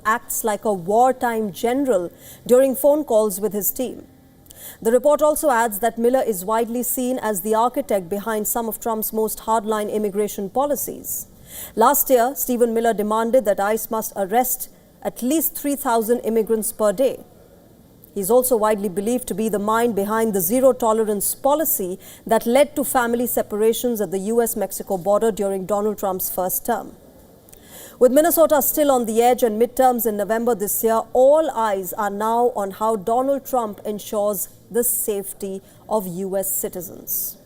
acts like a wartime general during phone calls with his team. The report also adds that Miller is widely seen as the architect behind some of Trump's most hardline immigration policies. Last year, Stephen Miller demanded that ICE must arrest at least 3,000 immigrants per day. He's also widely believed to be the mind behind the zero-tolerance policy that led to family separations at the US-Mexico border during Donald Trump's first term. With Minnesota still on the edge and midterms in November this year, all eyes are now on how Donald Trump ensures the safety of US citizens.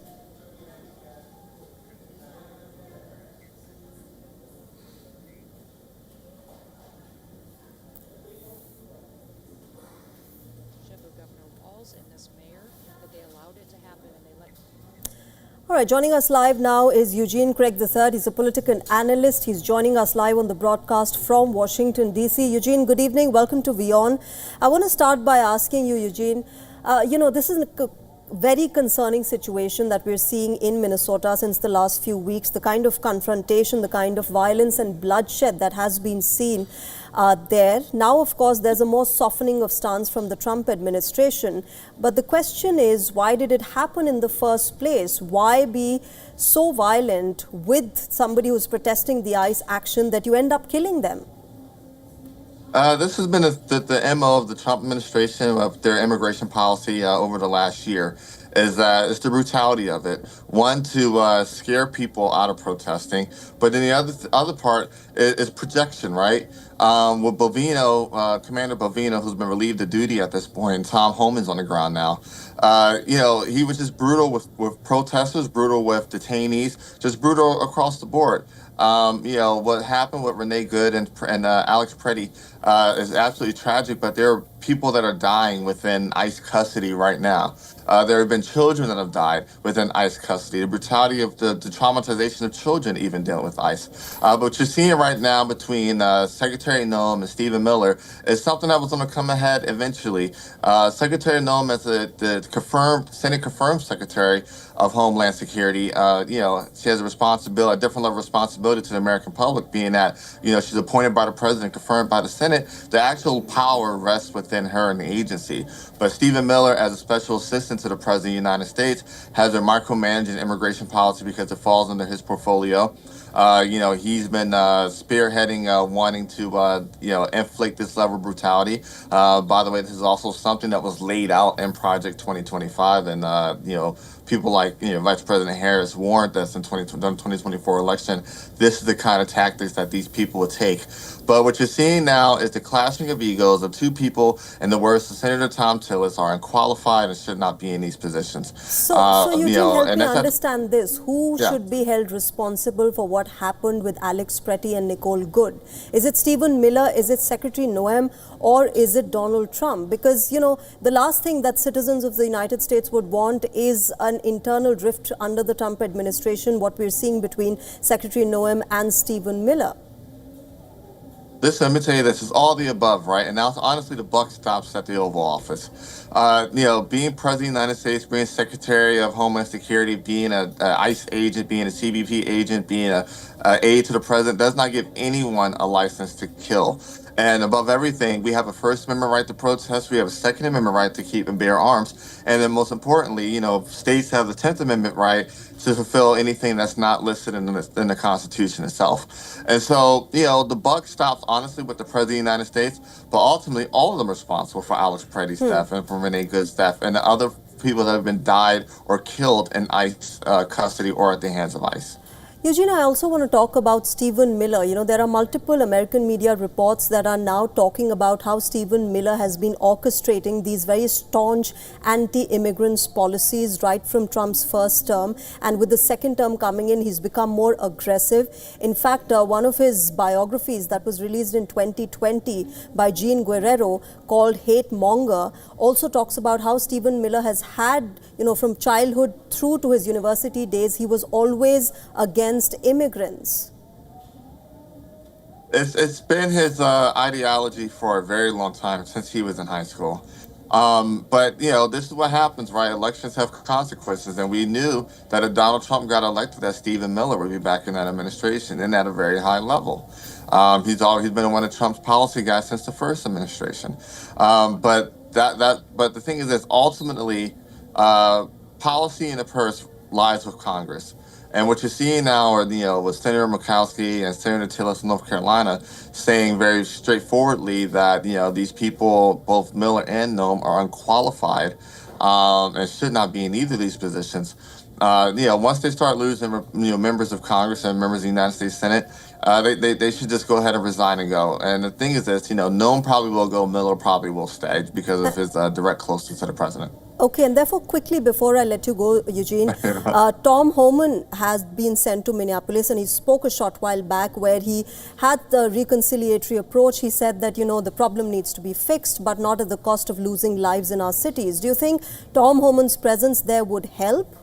All right, joining us live now is Eugene Craig III. He's a political analyst. He's joining us live on the broadcast from Washington, D.C. Eugene, good evening. Welcome to WION. I want to start by asking you, Eugene, this is a very concerning situation that we're seeing in Minnesota since the last few weeks, the kind of confrontation, the kind of violence and bloodshed that has been seen there. Now, of course, there's a more softening of stance from the Trump administration. But the question is, why did it happen in the first place? Why be so violent with somebody who's protesting the ICE action that you end up killing them? This has been the MO of the Trump administration of their immigration policy over the last year. Is it's the brutality of it. One, to scare people out of protesting, but then the other part is projection, right? With Bovino, Commander Bovino, who's been relieved of duty at this point, and Tom Homan's on the ground now. He was just brutal with protesters, brutal with detainees, just brutal across the board. What happened with Renee Good and Alex Preddy is absolutely tragic, but there are people that are dying within ICE custody right now. There have been children that have died within ICE custody. The brutality of the traumatization of children even dealt with ICE. But what you're seeing right now between Secretary Noem and Stephen Miller is something that was going to come ahead eventually. Secretary Noem, as the Senate confirmed Secretary of Homeland Security, she has a different level of responsibility to the American public, being that, she's appointed by the president, confirmed by the Senate. The actual power rests within her and the agency. But Stephen Miller, as a special assistant to the President of the United States, has a micromanaging immigration policy because it falls under his portfolio. He's been spearheading wanting to, inflict this level of brutality. By the way, this is also something that was laid out in Project 2025. And, people like, Vice President Harris warned us in the 2024 election. This is the kind of tactics that these people would take. But what you're seeing now is the clashing of egos of two people, in the words of Senator Tom Tillis, are unqualified and should not be in these positions. So Eugene, help me understand this. Who should be held responsible for what happened with Alex Preddy and Nicole Good? Is it Stephen Miller? Is it Secretary Noem? Or is it Donald Trump? Because, the last thing that citizens of the United States would want is an internal rift under the Trump administration, what we're seeing between Secretary Noem and Stephen Miller. Listen, let me tell you this, is all the above, right? And now, honestly, the buck stops at the Oval Office. Being President of the United States, being Secretary of Homeland Security, being an ICE agent, being a CBP agent, being an aide to the President does not give anyone a license to kill. And above everything, we have a First Amendment right to protest. We have a Second Amendment right to keep and bear arms. And then most importantly, states have the 10th Amendment right to fulfill anything that's not listed in the Constitution itself. And so, the buck stops, honestly, with the President of the United States. But ultimately, all of them are responsible for Alex Preddy's death and for Renee Good's death and the other people that have been died or killed in ICE custody or at the hands of ICE. Eugene, I also want to talk about Stephen Miller. There are multiple American media reports that are now talking about how Stephen Miller has been orchestrating these very staunch anti-immigrants policies right from Trump's first term. And with the second term coming in, he's become more aggressive. In fact, one of his biographies that was released in 2020 by Jean Guerrero called Hate Monger also talks about how Stephen Miller has had, from childhood through to his university days, he was always against immigrants. It's been his ideology for a very long time, since he was in high school. But this is what happens, right? Elections have consequences, and we knew that if Donald Trump got elected, that Stephen Miller would be back in that administration and at a very high level. He's been one of Trump's policy guys since the first administration. But the thing is this: ultimately, policy in the purse lies with Congress. And what you're seeing now are, with Senator Murkowski and Senator Tillis from North Carolina saying very straightforwardly that, these people, both Miller and Nome, are unqualified and should not be in either of these positions. Once they start losing, members of Congress and members of the United States Senate, they should just go ahead and resign and go. And the thing is this, Nome probably will go, Miller probably will stay because of his direct closeness to the president. Okay, and therefore, quickly before I let you go, Eugene, Tom Homan has been sent to Minneapolis, and he spoke a short while back where he had the reconciliatory approach. He said that, the problem needs to be fixed, but not at the cost of losing lives in our cities. Do you think Tom Homan's presence there would help?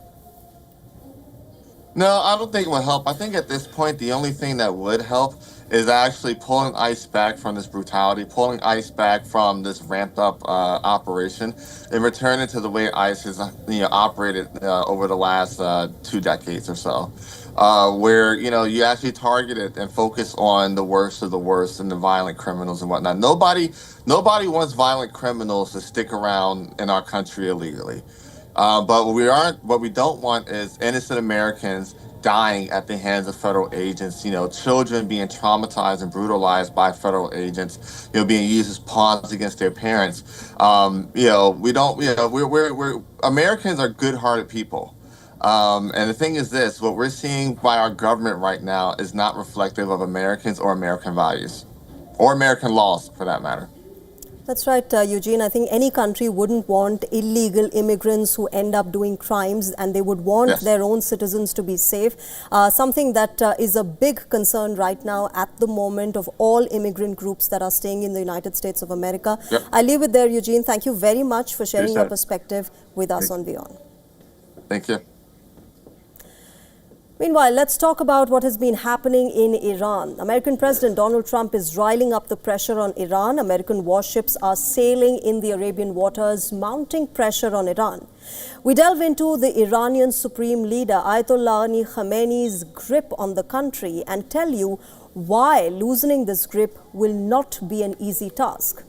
No, I don't think it would help. I think at this point, the only thing that would help is actually pulling ICE back from this brutality, pulling ICE back from this ramped up operation, and returning to the way ICE has operated over the last 2 decades or so, where you actually target it and focus on the worst of the worst and the violent criminals and whatnot. Nobody wants violent criminals to stick around in our country illegally. But what we don't want is innocent Americans dying at the hands of federal agents, children being traumatized and brutalized by federal agents, being used as pawns against their parents. We don't, we're Americans are good-hearted people. And the thing is this, what we're seeing by our government right now is not reflective of Americans or American values or American laws for that matter. That's right, Eugene. I think any country wouldn't want illegal immigrants who end up doing crimes, and they would want their own citizens to be safe. Something that is a big concern right now at the moment of all immigrant groups that are staying in the United States of America. Yep. I leave it there, Eugene. Thank you very much for sharing your perspective with us on WION. Thank you. Meanwhile, let's talk about what has been happening in Iran. American President Donald Trump is riling up the pressure on Iran. American warships are sailing in the Arabian waters, mounting pressure on Iran. We delve into the Iranian Supreme Leader Ayatollah Ali Khamenei's grip on the country and tell you why loosening this grip will not be an easy task.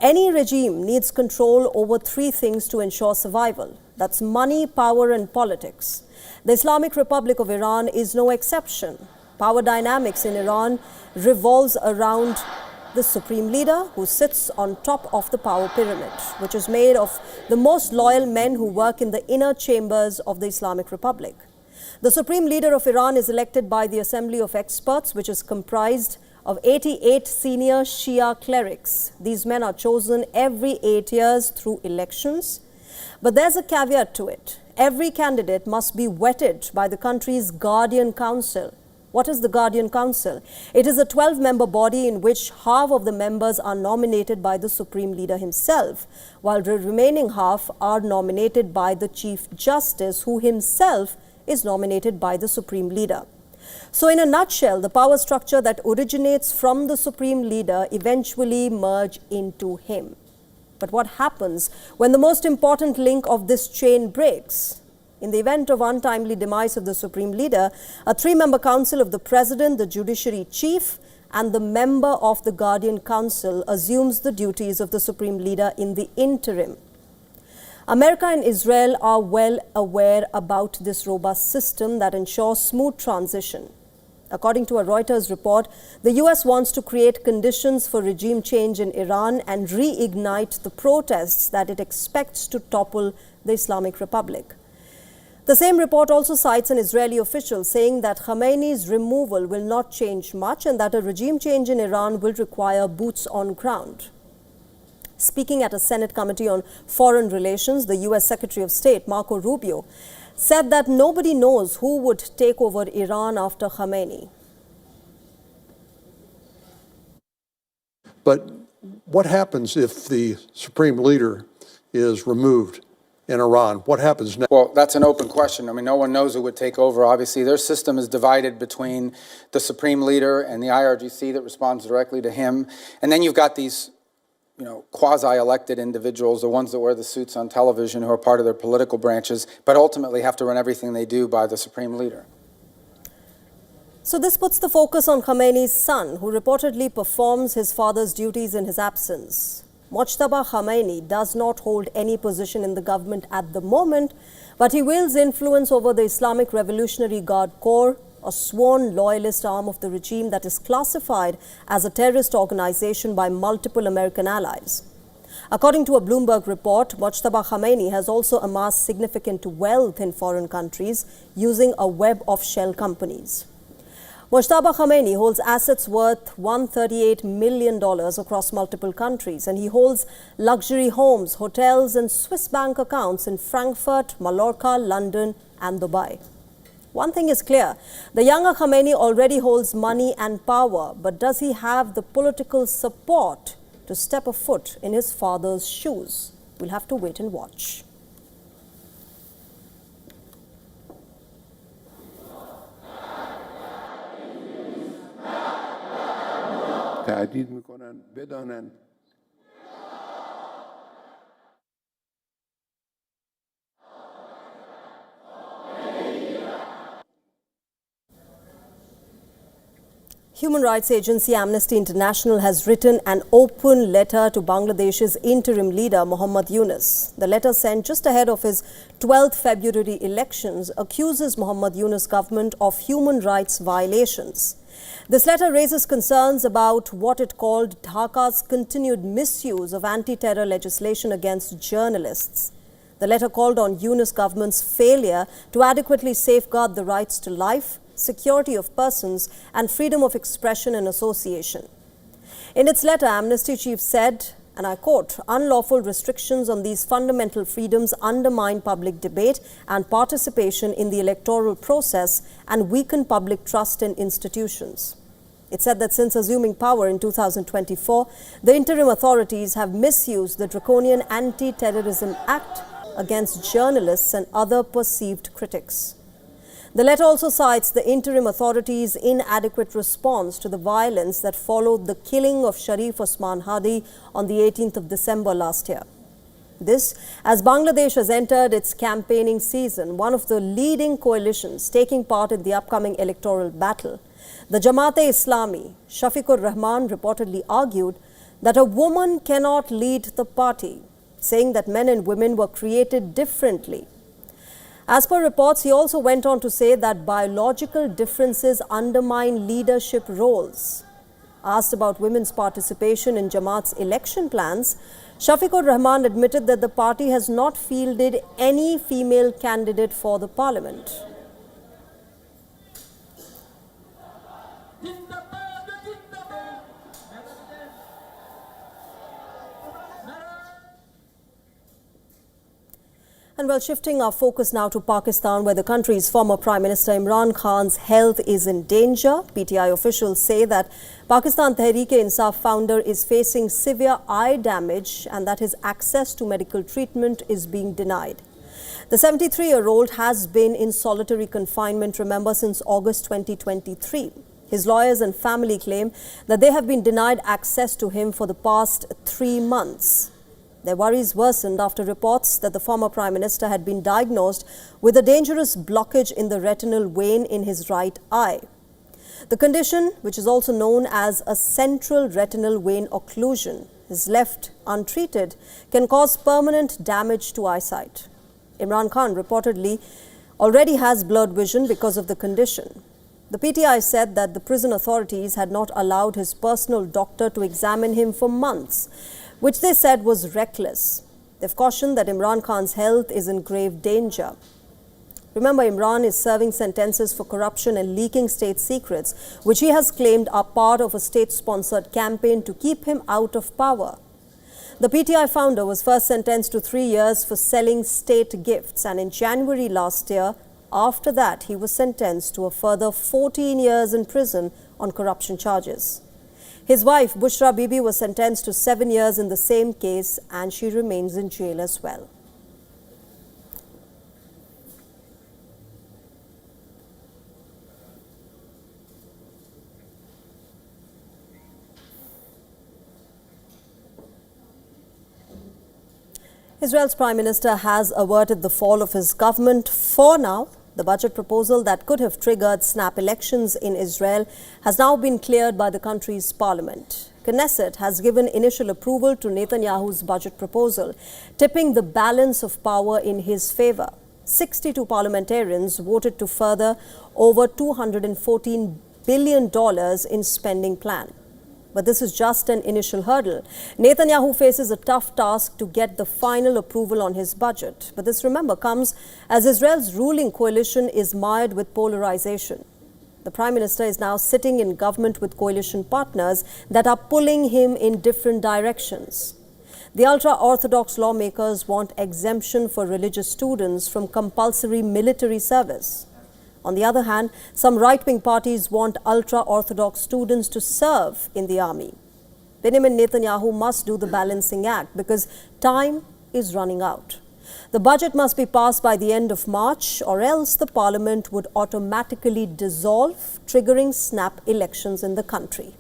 Any regime needs control over 3 things to ensure survival. That's money, power, and politics. The Islamic Republic of Iran is no exception. Power dynamics in Iran revolves around the supreme leader who sits on top of the power pyramid, which is made of the most loyal men who work in the inner chambers of the Islamic Republic. The supreme leader of Iran is elected by the Assembly of Experts, which is comprised of 88 senior Shia clerics. These men are chosen every 8 years through elections. But there's a caveat to it. Every candidate must be vetted by the country's Guardian Council. What is the Guardian Council? It is a 12-member body in which half of the members are nominated by the Supreme Leader himself, while the remaining half are nominated by the Chief Justice, who himself is nominated by the Supreme Leader. So in a nutshell, the power structure that originates from the Supreme Leader eventually merge into him. But what happens when the most important link of this chain breaks? In the event of untimely demise of the Supreme Leader, a 3-member council of the President, the Judiciary Chief, and the member of the Guardian Council assumes the duties of the Supreme Leader in the interim. America and Israel are well aware about this robust system that ensures smooth transition. According to a Reuters report, the US wants to create conditions for regime change in Iran and reignite the protests that it expects to topple the Islamic Republic. The same report also cites an Israeli official saying that Khamenei's removal will not change much and that a regime change in Iran will require boots on ground. Speaking at a Senate Committee on Foreign Relations, the US Secretary of State, Marco Rubio, said that nobody knows who would take over Iran after Khamenei. But what happens if the supreme leader is removed in Iran? What happens next? Well, that's an open question. I mean, no one knows who would take over. Obviously, their system is divided between the supreme leader and the IRGC that responds directly to him. And then you've got these quasi-elected individuals, the ones that wear the suits on television who are part of their political branches, but ultimately have to run everything they do by the supreme leader. So this puts the focus on Khamenei's son, who reportedly performs his father's duties in his absence. Mojtaba Khamenei does not hold any position in the government at the moment, but he wields influence over the Islamic Revolutionary Guard Corps, a sworn loyalist arm of the regime that is classified as a terrorist organization by multiple American allies. According to a Bloomberg report, Mojtaba Khamenei has also amassed significant wealth in foreign countries using a web of shell companies. Mojtaba Khamenei holds assets worth $138 million across multiple countries, and he holds luxury homes, hotels, and Swiss bank accounts in Frankfurt, Mallorca, London, and Dubai. One thing is clear, the younger Khamenei already holds money and power, but does he have the political support to step a foot in his father's shoes? We'll have to wait and watch. تهدید میکنن بدانن Human rights agency Amnesty International has written an open letter to Bangladesh's interim leader Muhammad Yunus. The letter, sent just ahead of his 12th February elections, accuses Muhammad Yunus' government of human rights violations. This letter raises concerns about what it called Dhaka's continued misuse of anti-terror legislation against journalists. The letter called on Yunus government's failure to adequately safeguard the rights to life, security of persons, and freedom of expression and association. In its letter, Amnesty chief said, and I quote, "Unlawful restrictions on these fundamental freedoms undermine public debate and participation in the electoral process and weaken public trust in institutions." It said that since assuming power in 2024, the interim authorities have misused the draconian Anti-Terrorism Act against journalists and other perceived critics. The letter also cites the interim authorities' inadequate response to the violence that followed the killing of Sharif Osman Hadi on the 18th of December last year. This, as Bangladesh has entered its campaigning season, one of the leading coalitions taking part in the upcoming electoral battle. The Jamaat-e-Islami, Shafiqur Rahman, reportedly argued that a woman cannot lead the party, saying that men and women were created differently. As per reports, he also went on to say that biological differences undermine leadership roles. Asked about women's participation in Jamaat's election plans, Shafiqur Rahman admitted that the party has not fielded any female candidate for the parliament. And well, shifting our focus now to Pakistan, where the country's former Prime Minister Imran Khan's health is in danger. PTI officials say that Pakistan Tehreek-e-Insaf founder is facing severe eye damage and that his access to medical treatment is being denied. The 73-year-old has been in solitary confinement, remember, since August 2023. His lawyers and family claim that they have been denied access to him for the past 3 months. Their worries worsened after reports that the former Prime Minister had been diagnosed with a dangerous blockage in the retinal vein in his right eye. The condition, which is also known as a central retinal vein occlusion, is left untreated, can cause permanent damage to eyesight. Imran Khan reportedly already has blurred vision because of the condition. The PTI said that the prison authorities had not allowed his personal doctor to examine him for months, which they said was reckless. They've cautioned that Imran Khan's health is in grave danger. Remember, Imran is serving sentences for corruption and leaking state secrets, which he has claimed are part of a state-sponsored campaign to keep him out of power. The PTI founder was first sentenced to 3 years for selling state gifts, and in January last year, after that, he was sentenced to a further 14 years in prison on corruption charges. His wife, Bushra Bibi, was sentenced to 7 years in the same case, and she remains in jail as well. Israel's Prime Minister has averted the fall of his government for now. The budget proposal that could have triggered snap elections in Israel has now been cleared by the country's parliament. Knesset has given initial approval to Netanyahu's budget proposal, tipping the balance of power in his favor. 62 parliamentarians voted to further over $214 billion in spending plan. But this is just an initial hurdle. Netanyahu faces a tough task to get the final approval on his budget. But this, remember, comes as Israel's ruling coalition is mired with polarization. The Prime Minister is now sitting in government with coalition partners that are pulling him in different directions. The ultra-Orthodox lawmakers want exemption for religious students from compulsory military service. On the other hand, some right-wing parties want ultra-Orthodox students to serve in the army. Benjamin Netanyahu must do the balancing act because time is running out. The budget must be passed by the end of March, or else the parliament would automatically dissolve, triggering snap elections in the country.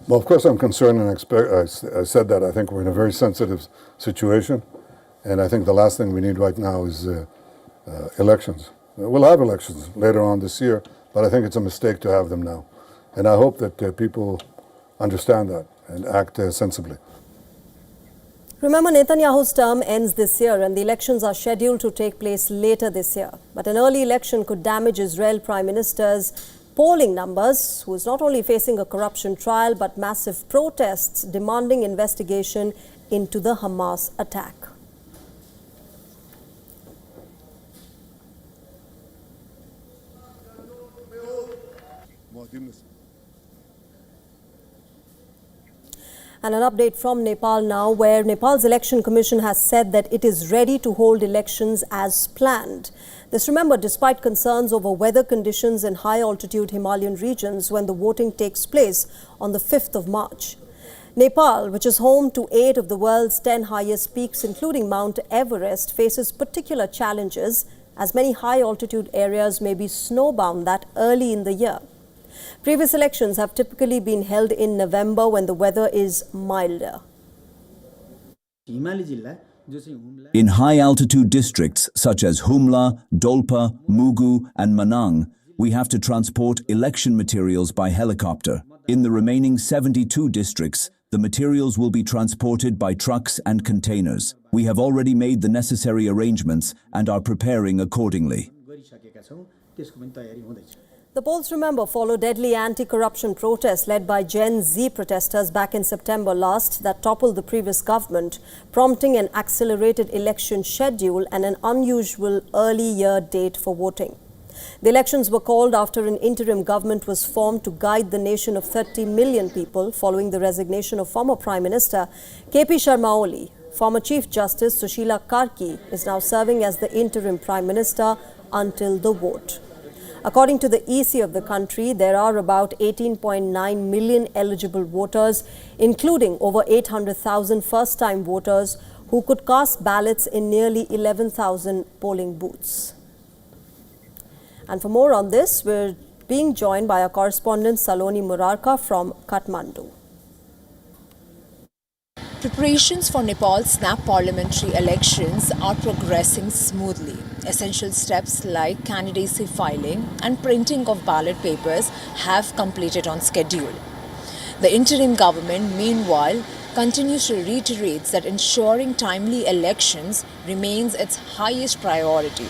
Well, of course I'm concerned, and I said that I think we're in a very sensitive situation. And I think the last thing we need right now is elections. We'll have elections later on this year, but I think it's a mistake to have them now. And I hope that people understand that and act sensibly. Remember, Netanyahu's term ends this year and the elections are scheduled to take place later this year. But an early election could damage Israel Prime Minister's polling numbers, who is not only facing a corruption trial but massive protests demanding investigation into the Hamas attack. And an update from Nepal now, where Nepal's Election Commission has said that it is ready to hold elections as planned. This, remember, despite concerns over weather conditions in high-altitude Himalayan regions when the voting takes place on the 5th of March. Nepal, which is home to 8 of the world's 10 highest peaks, including Mount Everest, faces particular challenges as many high-altitude areas may be snowbound that early in the year. Previous elections have typically been held in November when the weather is milder. In high-altitude districts such as Humla, Dolpa, Mugu and Manang, we have to transport election materials by helicopter. In the remaining 72 districts, the materials will be transported by trucks and containers. We have already made the necessary arrangements and are preparing accordingly. The polls, remember, follow deadly anti-corruption protests led by Gen Z protesters back in September last that toppled the previous government, prompting an accelerated election schedule and an unusual early year date for voting. The elections were called after an interim government was formed to guide the nation of 30 million people following the resignation of former Prime Minister KP Sharma Oli. Former Chief Justice Sushila Karki is now serving as the interim Prime Minister until the vote. According to the EC of the country, there are about 18.9 million eligible voters, including over 800,000 first-time voters who could cast ballots in nearly 11,000 polling booths. And for more on this, we're being joined by our correspondent Saloni Murarka from Kathmandu. Preparations for Nepal's snap parliamentary elections are progressing smoothly. Essential steps like candidacy filing and printing of ballot papers have completed on schedule. The interim government, meanwhile, continues to reiterate that ensuring timely elections remains its highest priority.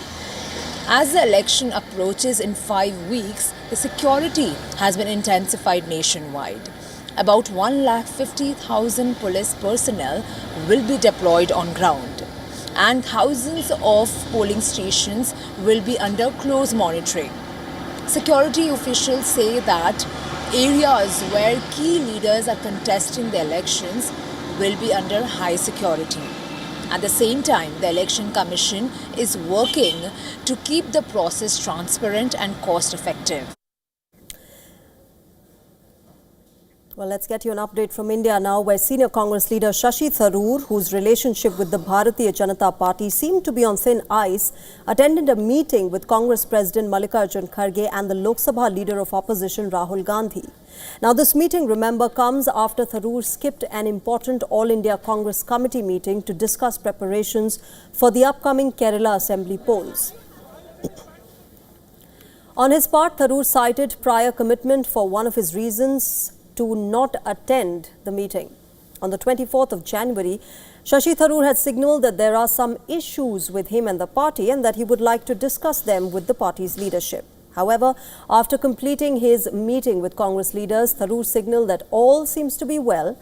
As the election approaches in 5 weeks, the security has been intensified nationwide. About 150,000 police personnel will be deployed on ground, and thousands of polling stations will be under close monitoring. Security officials say that areas where key leaders are contesting the elections will be under high security. At the same time, the Election Commission is working to keep the process transparent and cost-effective. Well, let's get you an update from India now, where senior Congress leader Shashi Tharoor, whose relationship with the Bharatiya Janata Party seemed to be on thin ice, attended a meeting with Congress President Mallikarjun Kharge and the Lok Sabha leader of opposition Rahul Gandhi. Now, this meeting, remember, comes after Tharoor skipped an important All India Congress committee meeting to discuss preparations for the upcoming Kerala Assembly polls. On his part, Tharoor cited prior commitment for one of his reasons to not attend the meeting. On the 24th of January, Shashi Tharoor had signalled that there are some issues with him and the party and that he would like to discuss them with the party's leadership. However, after completing his meeting with Congress leaders, Tharoor signalled that all seems to be well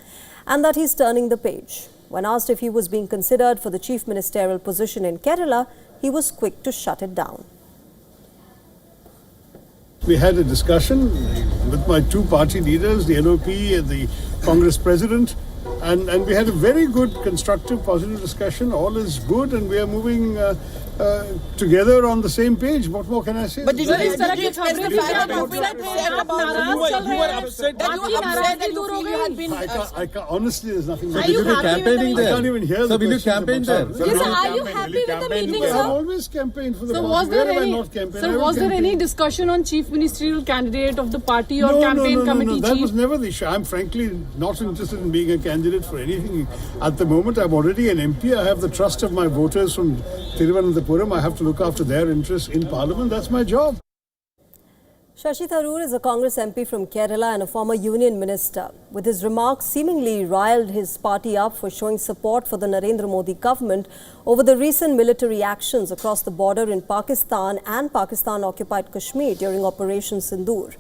and that he's turning the page. When asked if he was being considered for the chief ministerial position in Kerala, he was quick to shut it down. We had a discussion with my two party leaders, the LOP and the Congress president, and we had a very good, constructive, positive discussion. All is good and we are moving together on the same page. What more can I say? But did you upset that you had been... honestly, there's nothing... Are you campaigning there? I can't even hear the question. campaign there? Yes, are you happy with the meeting, sir? I've always campaigned for the party. Was there Where have I any, not campaigned? sir, was there any discussion on chief ministerial candidate of the party or No, campaign committee That chief? was never the issue. I'm frankly not interested in being a candidate for anything. At the moment, I'm already an MP. I have the trust of my voters from Thiruvananthapuram. I have to look after their interests in Parliament. That's my job. Shashi Tharoor is a Congress MP from Kerala and a former union minister. With his remarks, seemingly riled his party up for showing support for the Narendra Modi government over the recent military actions across the border in Pakistan and Pakistan-occupied Kashmir during Operation Sindoor.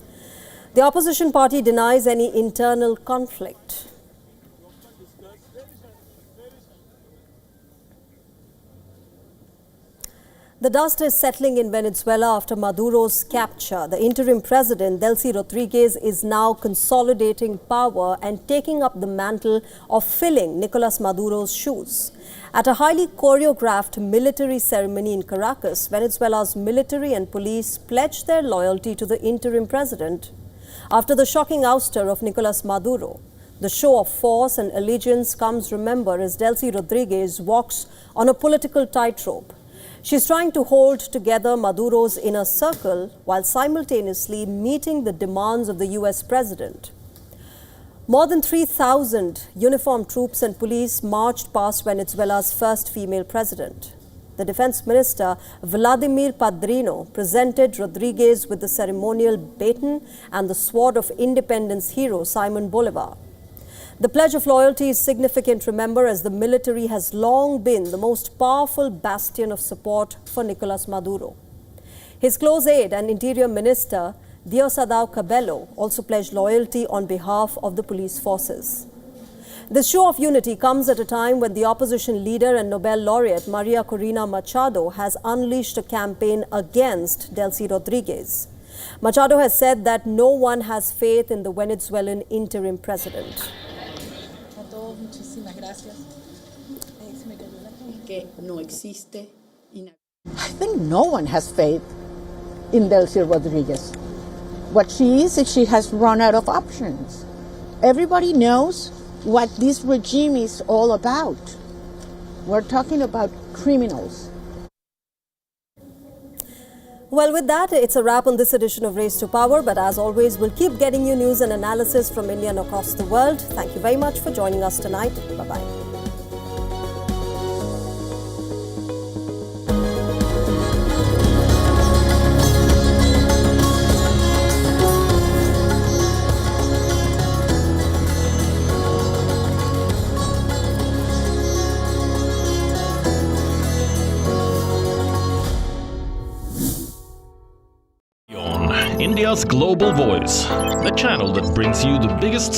The opposition party denies any internal conflict. The dust is settling in Venezuela after Maduro's capture. The interim president, Delcy Rodriguez, is now consolidating power and taking up the mantle of filling Nicolas Maduro's shoes. At a highly choreographed military ceremony in Caracas, Venezuela's military and police pledged their loyalty to the interim president. After the shocking ouster of Nicolas Maduro, the show of force and allegiance comes, remember, as Delcy Rodriguez walks on a political tightrope. She's trying to hold together Maduro's inner circle while simultaneously meeting the demands of the US president. More than 3,000 uniformed troops and police marched past Venezuela's first female president. The defense minister, Vladimir Padrino, presented Rodriguez with the ceremonial baton and the sword of independence hero Simon Bolivar. The pledge of loyalty is significant, remember, as the military has long been the most powerful bastion of support for Nicolas Maduro. His close aide and interior minister, Diosdado Cabello, also pledged loyalty on behalf of the police forces. This show of unity comes at a time when the opposition leader and Nobel laureate Maria Corina Machado has unleashed a campaign against Delcy Rodriguez. Machado has said that no one has faith in the Venezuelan interim president. I think no one has faith in Delcy Rodriguez. What she is she has run out of options. Everybody knows what this regime is all about. We're talking about criminals. Well, with that, it's a wrap on this edition of Race to Power. But as always, we'll keep getting you news and analysis from India and across the world. Thank you very much for joining us tonight. Bye-bye. India's global voice, the channel that brings you the biggest